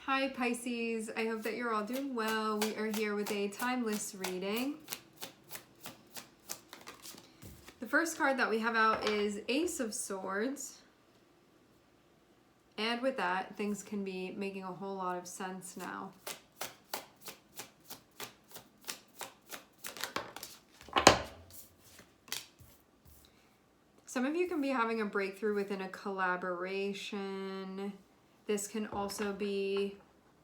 Hi Pisces, I hope that you're all doing well. We are here with a timeless reading. The first card that we have out is Ace of Swords. And with that, things can be making a whole lot of sense now. Some of you can be having a breakthrough within a collaboration. This can also be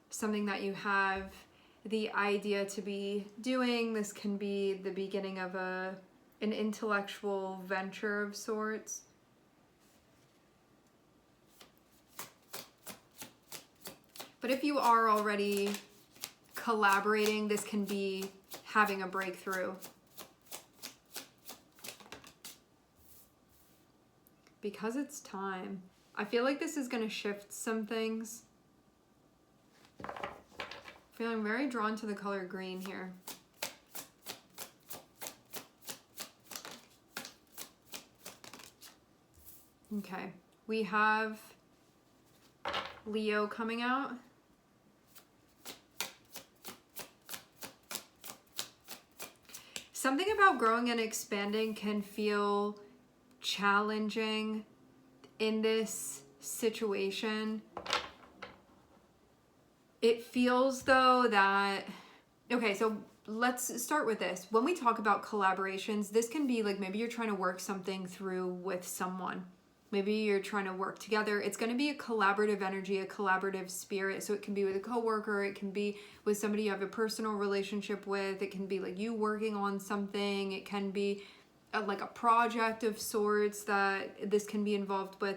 something that you have the idea to be doing. This can be the beginning of an intellectual venture of sorts. But if you are already collaborating, this can be having a breakthrough. Because it's time. I feel like this is going to shift some things. Feeling very drawn to the color green here. Okay, we have Leo coming out. Something about growing and expanding can feel challenging in this situation. It feels though that, okay, so let's start with this. When we talk about collaborations, this can be like maybe you're trying to work something through with someone. Maybe you're trying to work together. It's going to be a collaborative energy, a collaborative spirit. So it can be with a coworker. It can be with somebody you have a personal relationship with. It can be like you working on something. It can be like a project of sorts that this can be involved with.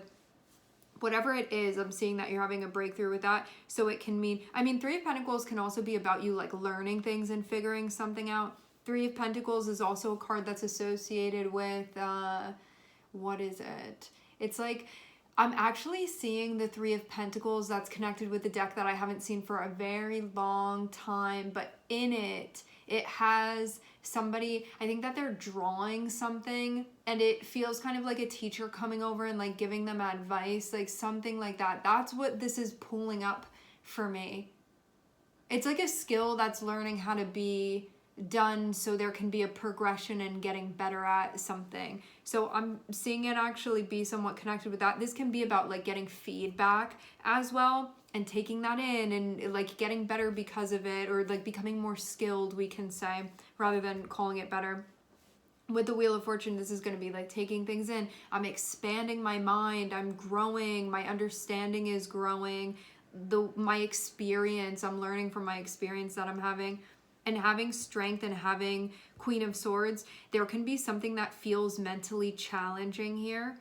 Whatever it is, I'm seeing that you're having a breakthrough with that. So it can mean, Three of Pentacles can also be about you like learning things and figuring something out. Three of Pentacles is also a card that's associated with, what is it? It's like, I'm actually seeing the Three of Pentacles that's connected with the deck that I haven't seen for a very long time. But in it, it has somebody, I think that they're drawing something and it feels kind of like a teacher coming over and like giving them advice, like something like that. That's what this is pulling up for me. It's like a skill that's learning how to be done so there can be a progression and getting better at something. So I'm seeing it actually be somewhat connected with that. This can be about like getting feedback as well and taking that in and like getting better because of it, or like becoming more skilled, we can say, rather than calling it better. With the Wheel of Fortune, this is going to be like taking things in. I'm expanding my mind. I'm growing. My understanding is growing. My experience, I'm learning from my experience that I'm having. And having strength and having Queen of Swords, there can be something that feels mentally challenging here.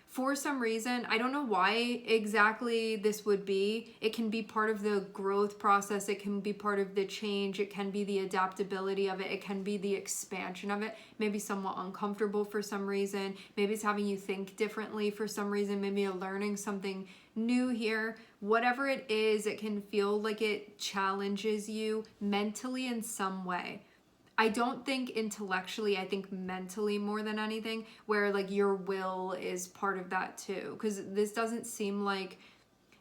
For some reason, I don't know why exactly this would be. It can be part of the growth process. It can be part of the change. It can be the adaptability of it. It can be the expansion of it. Maybe somewhat uncomfortable for some reason. Maybe it's having you think differently for some reason. Maybe you're learning something new here. Whatever it is, it can feel like it challenges you mentally in some way. I don't think intellectually, I think mentally more than anything, where like your will is part of that too. Because this doesn't seem like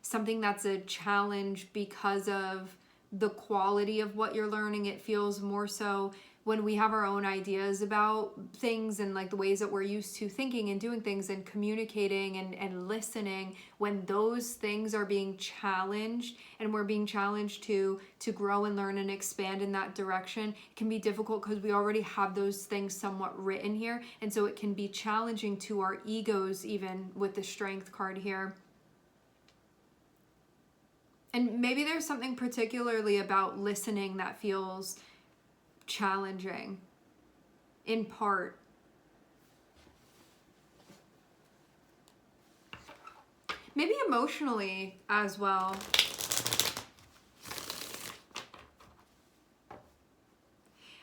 something that's a challenge because of the quality of what you're learning. It feels more so when we have our own ideas about things and like the ways that we're used to thinking and doing things and communicating and listening, when those things are being challenged and we're being challenged to grow and learn and expand in that direction, it can be difficult because we already have those things somewhat written here. And so it can be challenging to our egos, even with the Strength card here. And maybe there's something particularly about listening that feels challenging, in part. Maybe emotionally as well.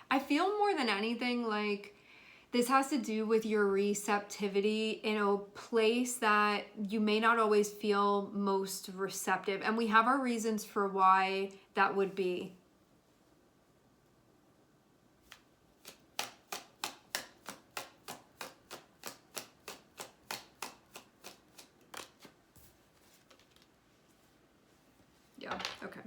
I feel more than anything like this has to do with your receptivity in a place that you may not always feel most receptive. And we have our reasons for why that would be. Yeah, okay.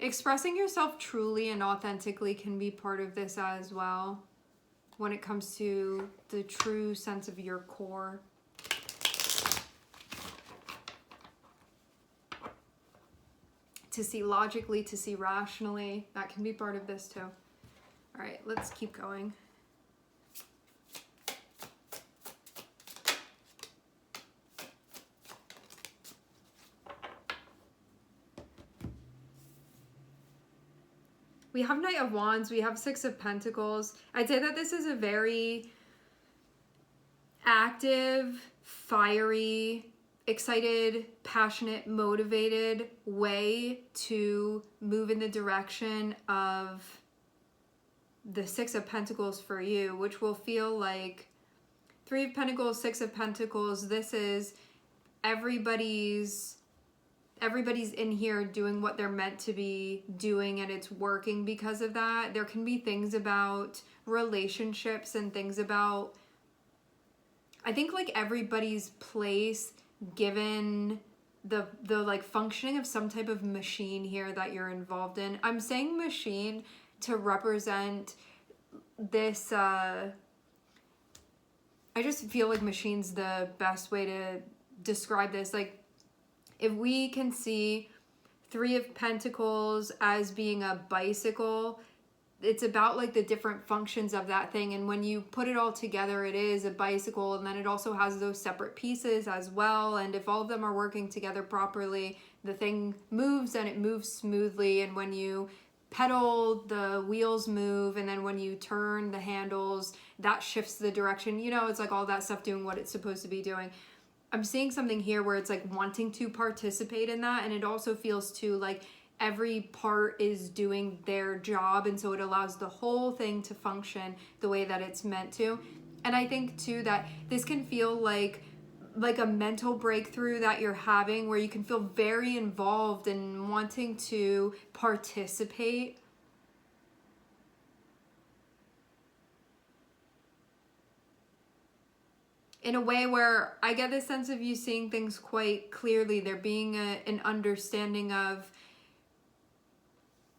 Expressing yourself truly and authentically can be part of this as well when it comes to the true sense of your core. To see logically, to see rationally, that can be part of this too. All right, let's keep going. We have Knight of Wands, we have Six of Pentacles. I'd say that this is a very active, fiery, excited, passionate, motivated way to move in the direction of the Six of Pentacles for you, which will feel like Three of Pentacles, Six of Pentacles. This is everybody's in here doing what they're meant to be doing, and it's working because of that. There can be things about relationships and things about, I think, like everybody's place given the like functioning of some type of machine here that you're involved in. I'm saying machine to represent this I just feel like machine's the best way to describe this. Like, if we can see Three of Pentacles as being a bicycle, it's about like the different functions of that thing, and when you put it all together, it is a bicycle, and then it also has those separate pieces as well, and if all of them are working together properly, the thing moves and it moves smoothly. And when you pedal, the wheels move, and then when you turn the handles, that shifts the direction. You know, it's like all that stuff doing what it's supposed to be doing. I'm seeing something here where it's like wanting to participate in that, and it also feels too like every part is doing their job, and so it allows the whole thing to function the way that it's meant to. And I think too that this can feel like a mental breakthrough that you're having, where you can feel very involved and wanting to participate. In a way where I get this sense of you seeing things quite clearly. There being an understanding of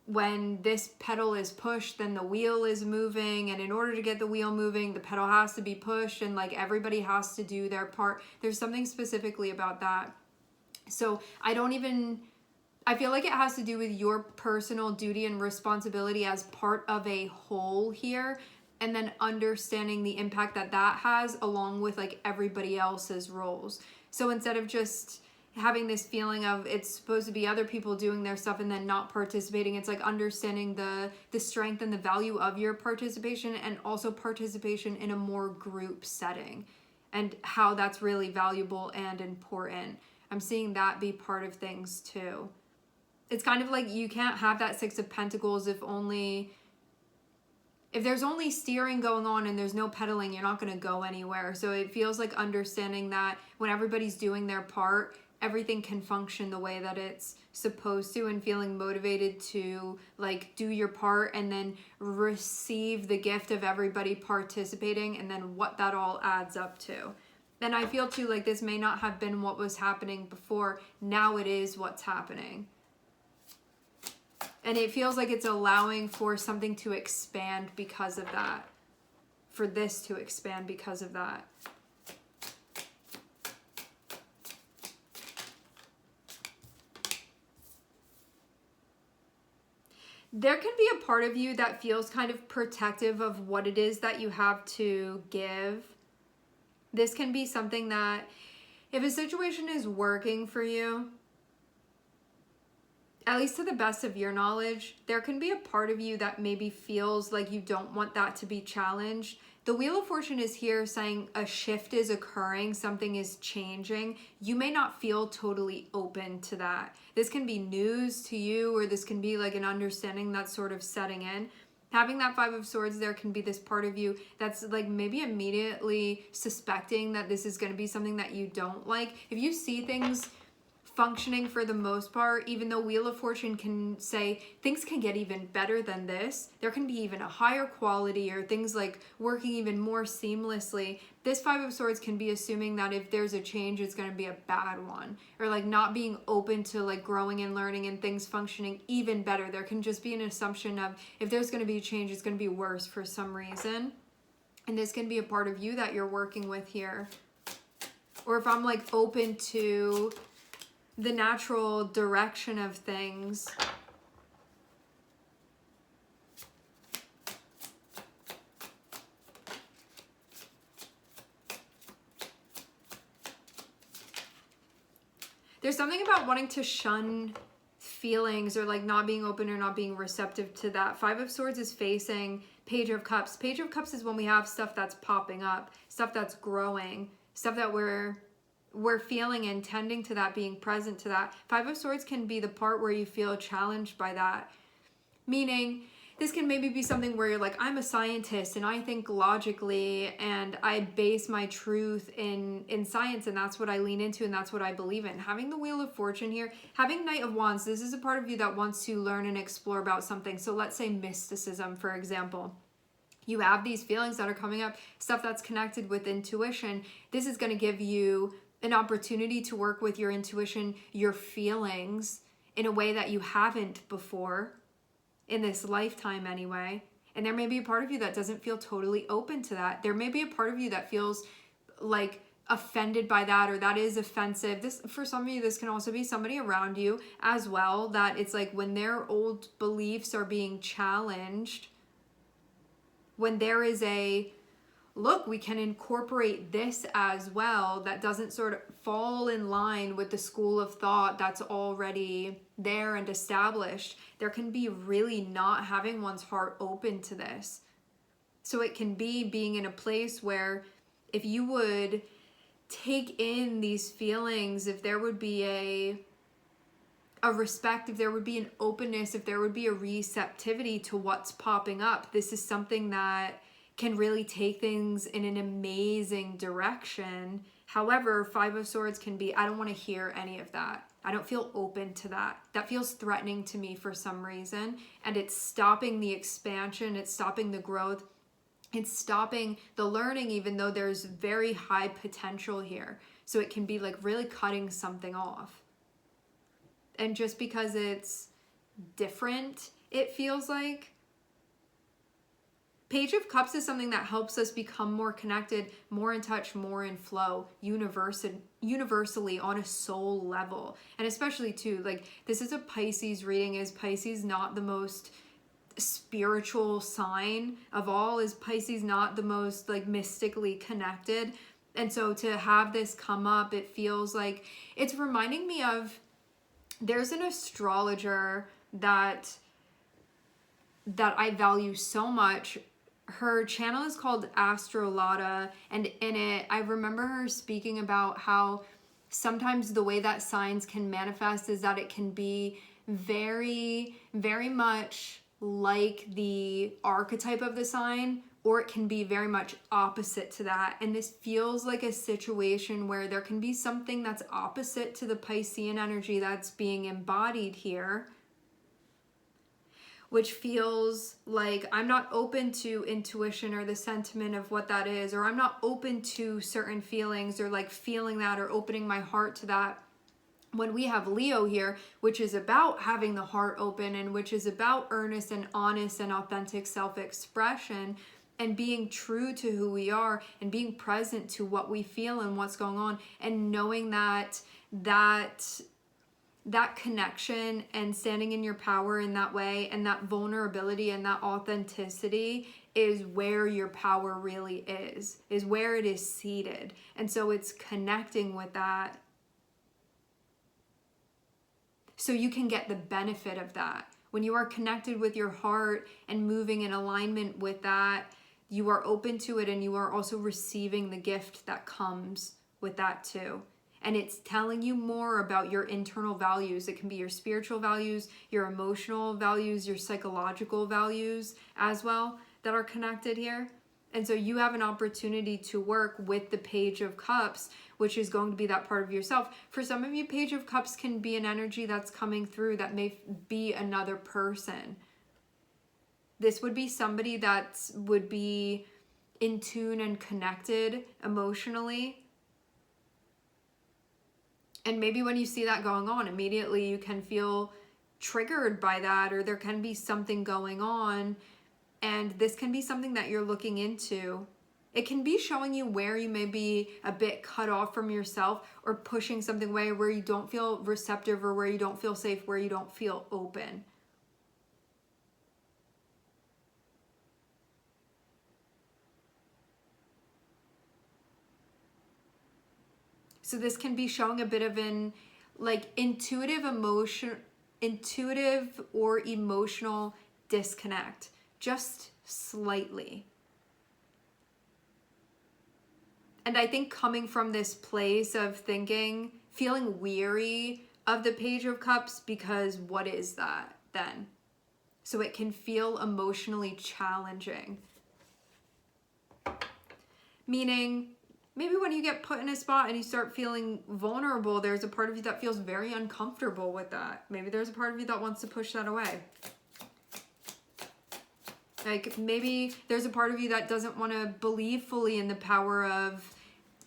when this pedal is pushed, then the wheel is moving, and in order to get the wheel moving, the pedal has to be pushed, and like everybody has to do their part. There's something specifically about that. So I feel like it has to do with your personal duty and responsibility as part of a whole here, and then understanding the impact that that has along with like everybody else's roles. So instead of just having this feeling of it's supposed to be other people doing their stuff and then not participating, it's like understanding the strength and the value of your participation, and also participation in a more group setting, and how that's really valuable and important. I'm seeing that be part of things too. It's kind of like you can't have that Six of Pentacles if there's only steering going on and there's no pedaling, you're not going to go anywhere. So it feels like understanding that when everybody's doing their part, everything can function the way that it's supposed to, and feeling motivated to like do your part and then receive the gift of everybody participating, and then what that all adds up to. And I feel too like this may not have been what was happening before. Now it is what's happening. And it feels like it's allowing for something to expand because of that. For this to expand because of that. There can be a part of you that feels kind of protective of what it is that you have to give. This can be something that if a situation is working for you, at least to the best of your knowledge, there can be a part of you that maybe feels like you don't want that to be challenged. The Wheel of Fortune is here saying a shift is occurring, something is changing. You may not feel totally open to that. This can be news to you, or this can be like an understanding that's sort of setting in. Having that Five of Swords there can be this part of you that's like maybe immediately suspecting that this is going to be something that you don't like. If you see things functioning for the most part, even though Wheel of Fortune can say things can get even better than this, there can be even a higher quality or things like working even more seamlessly. This Five of Swords can be assuming that if there's a change, it's going to be a bad one, or like not being open to like growing and learning and things functioning even better. There can just be an assumption of if there's going to be a change, it's going to be worse for some reason. And this can be a part of you that you're working with here. Or if I'm like open to the natural direction of things. There's something about wanting to shun feelings or like not being open or not being receptive to that. Five of Swords is facing Page of Cups. Page of Cups is when we have stuff that's popping up, stuff that's growing, stuff that we're feeling and tending to that, being present to that. Five of Swords can be the part where you feel challenged by that. Meaning, this can maybe be something where you're like, I'm a scientist and I think logically and I base my truth in science, and that's what I lean into and that's what I believe in. Having the Wheel of Fortune here, having Knight of Wands, this is a part of you that wants to learn and explore about something. So let's say mysticism, for example. You have these feelings that are coming up, stuff that's connected with intuition. This is going to give you an opportunity to work with your intuition, your feelings, in a way that you haven't before, in this lifetime anyway. And there may be a part of you that doesn't feel totally open to that. There may be a part of you that feels like offended by that, or that is offensive. This, for some of you, this can also be somebody around you as well, that it's like when their old beliefs are being challenged, when there is a look, we can incorporate this as well, that doesn't sort of fall in line with the school of thought that's already there and established. There can be really not having one's heart open to this. So it can be being in a place where if you would take in these feelings, if there would be a respect, if there would be an openness, if there would be a receptivity to what's popping up, this is something that can really take things in an amazing direction. However, Five of Swords can be, I don't want to hear any of that. I don't feel open to that. That feels threatening to me for some reason. And it's stopping the expansion. It's stopping the growth. It's stopping the learning, even though there's very high potential here. So it can be like really cutting something off. And just because it's different, it feels like, Page of Cups is something that helps us become more connected, more in touch, more in flow, universally on a soul level. And especially too, like this is a Pisces reading. Is Pisces not the most spiritual sign of all? Is Pisces not the most like mystically connected? And so to have this come up, it feels like it's reminding me of, there's an astrologer that I value so much. Her channel is called Astrolata, and in it, I remember her speaking about how sometimes the way that signs can manifest is that it can be very, very much like the archetype of the sign, or it can be very much opposite to that. And this feels like a situation where there can be something that's opposite to the Piscean energy that's being embodied here, which feels like I'm not open to intuition or the sentiment of what that is, or I'm not open to certain feelings or like feeling that or opening my heart to that. When we have Leo here, which is about having the heart open and which is about earnest and honest and authentic self-expression and being true to who we are and being present to what we feel and what's going on, and knowing that connection and standing in your power in that way, and that vulnerability and that authenticity is where your power really is where it is seated. And so it's connecting with that so you can get the benefit of that. When you are connected with your heart and moving in alignment with that, you are open to it, and you are also receiving the gift that comes with that too. And it's telling you more about your internal values. It can be your spiritual values, your emotional values, your psychological values as well that are connected here. And so you have an opportunity to work with the Page of Cups, which is going to be that part of yourself. For some of you, Page of Cups can be an energy that's coming through that may be another person. This would be somebody that would be in tune and connected emotionally. And maybe when you see that going on, immediately you can feel triggered by that, or there can be something going on. And this can be something that you're looking into. It can be showing you where you may be a bit cut off from yourself, or pushing something away where you don't feel receptive, or where you don't feel safe, where you don't feel open. So this can be showing a bit of an intuitive or emotional disconnect, just slightly. And I think coming from this place of thinking, feeling weary of the Page of Cups, because what is that then? So it can feel emotionally challenging. Meaning, maybe when you get put in a spot and you start feeling vulnerable, there's a part of you that feels very uncomfortable with that. Maybe there's a part of you that wants to push that away. Like maybe there's a part of you that doesn't want to believe fully in the power of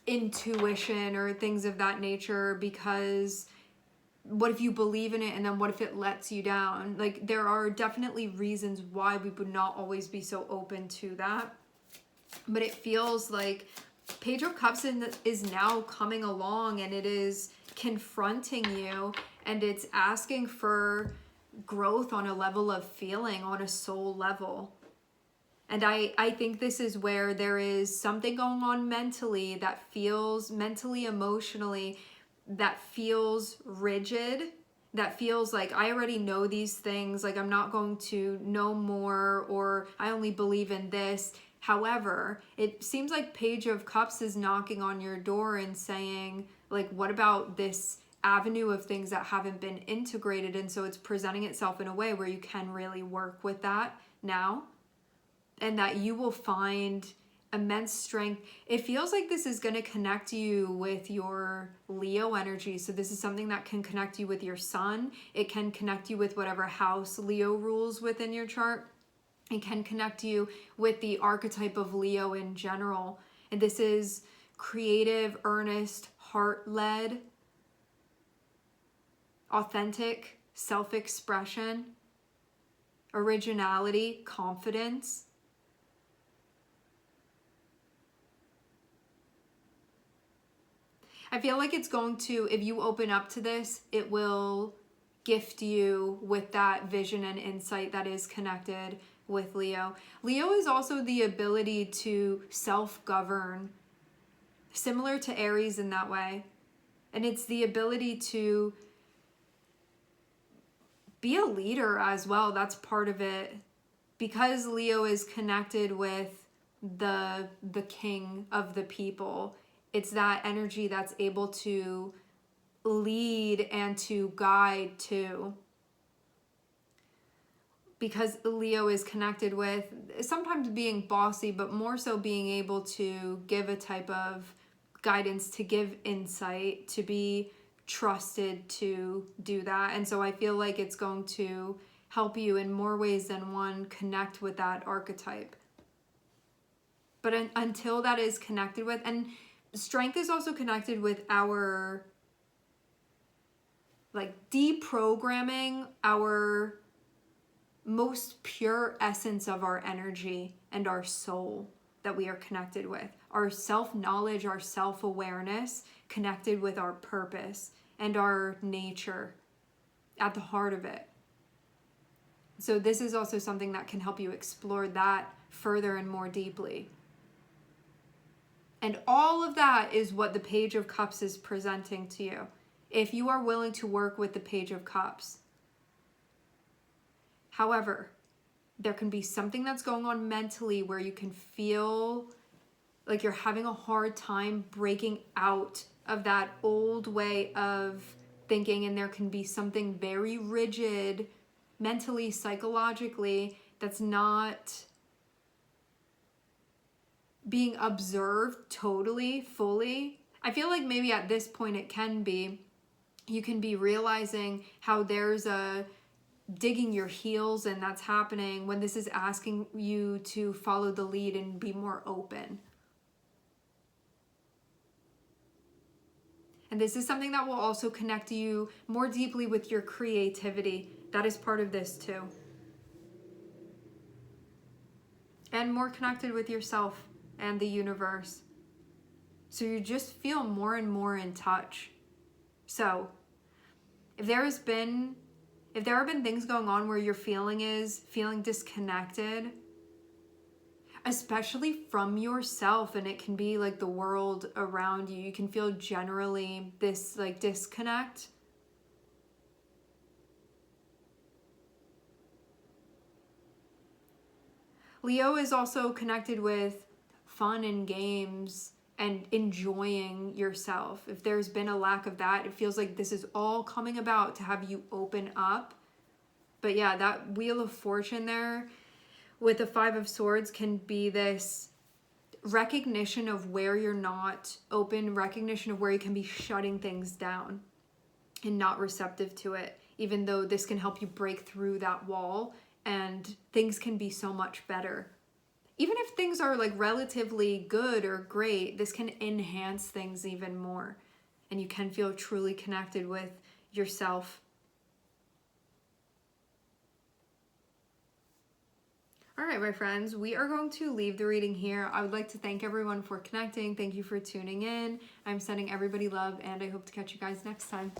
intuition or things of that nature, because what if you believe in it and then what if it lets you down? Like there are definitely reasons why we would not always be so open to that. But it feels like Page of Cups is now coming along, and it is confronting you, and it's asking for growth on a level of feeling, on a soul level. And I think this is where there is something going on mentally, emotionally, that feels rigid, that feels like I already know these things, like I'm not going to know more, or I only believe in this. However, it seems like Page of Cups is knocking on your door and saying, like, what about this avenue of things that haven't been integrated? And so it's presenting itself in a way where you can really work with that now, and that you will find immense strength. It feels like this is going to connect you with your Leo energy. So this is something that can connect you with your sun. It can connect you with whatever house Leo rules within your chart. It can connect you with the archetype of Leo in general. And this is creative, earnest, heart-led, authentic, self-expression, originality, confidence. I feel like it's going to, if you open up to this, it will gift you with that vision and insight that is connected with Leo. Leo is also the ability to self-govern, similar to Aries in that way. And it's the ability to be a leader as well. That's part of it. Because Leo is connected with the king of the people, it's that energy that's able to lead and to guide too. Because Leo is connected with sometimes being bossy, but more so being able to give a type of guidance, to give insight, to be trusted to do that. And so I feel like it's going to help you in more ways than one connect with that archetype. But until that is connected with, and strength is also connected with our, like, deprogramming our most pure essence of our energy and our soul that we are connected with. Our self-knowledge, our self-awareness, connected with our purpose and our nature at the heart of it. So this is also something that can help you explore that further and more deeply. And all of that is what the Page of Cups is presenting to you, if you are willing to work with the Page of Cups. However, there can be something that's going on mentally where you can feel like you're having a hard time breaking out of that old way of thinking, and there can be something very rigid mentally, psychologically, that's not being observed totally, fully. I feel like maybe at this point it can be. You can be realizing how there's a digging your heels, and that's happening when this is asking you to follow the lead and be more open. And this is something that will also connect you more deeply with your creativity. That is part of this too. And more connected with yourself and the universe. So you just feel more and more in touch. So if there have been things going on where you're feeling disconnected, especially from yourself, and it can be like the world around you, you can feel generally this like disconnect. Leo is also connected with fun and games and enjoying yourself. If there's been a lack of that, it feels like this is all coming about to have you open up. But yeah, that Wheel of Fortune there with the Five of Swords can be this recognition of where you're not open, recognition of where you can be shutting things down and not receptive to it, even though this can help you break through that wall and things can be so much better. Even if things are like relatively good or great, this can enhance things even more, and you can feel truly connected with yourself. All right, my friends, we are going to leave the reading here. I would like to thank everyone for connecting. Thank you for tuning in. I'm sending everybody love, and I hope to catch you guys next time.